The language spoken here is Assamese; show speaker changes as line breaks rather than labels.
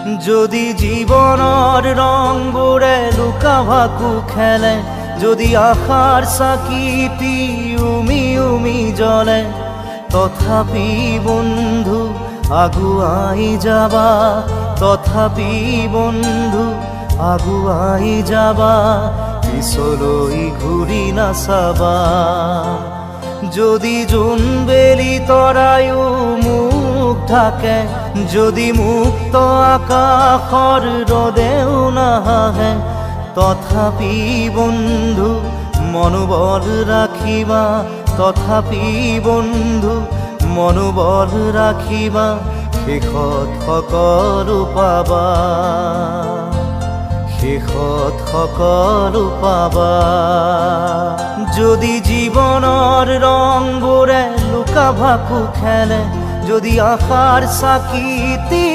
যদি জীবনৰ ৰংবোৰে লুকা ভাকু খেলে, যদি আশাৰ চাকিটি উমি উমি জ্বলে, তথাপি বন্ধু আগুৱাই যাবা, তথাপি বন্ধু আগুৱাই যাবা, পিছলৈ ঘূৰি নাচাবা। যদি জোনবেলি তৰায়ো মুখ ঢাকে, যদি মুক্ত আকাশৰ ৰদেও নাহাহে, তথাপি বন্ধু মনোবল ৰাখিবা, তথাপি বন্ধু মনোবল ৰাখিবা, শেষত সকলো পাবা, শেষত সকলো পাবা। যদি জীৱনৰ ৰংবোৰে লুকা ভাকু খেলে, যদি আশাৰ চাকিটি